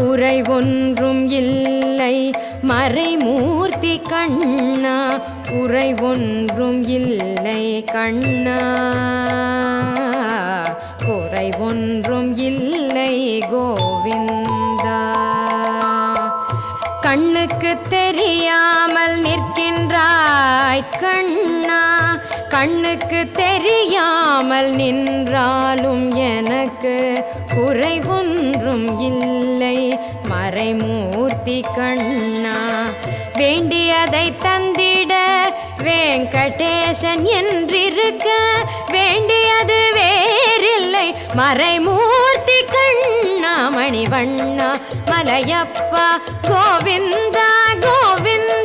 குறை ஒன்றும் இல்லை மறைமூர்த்தி கண்ணா, குறை ஒன்றும் இல்லை கண்ணா, குறை ஒன்றும் இல்லை கோவிந்தா. கண்ணுக்கு தெரியாமல் நிற்கின்றாய் கண்ணா, கண்ணுக்கு தெரியாமல் நின்றாலும் எனக்கு குறை ஒன்றும் இல்லை மறைமூர்த்தி கண்ணா. வேண்டியதை தந்திட வெங்கடேசன் என்றிருக்க, வேண்டியது வேறில்லை மறைமூர்த்தி கண்ணா. மணிவண்ணா மலையப்பா கோவிந்தா கோவிந்தா.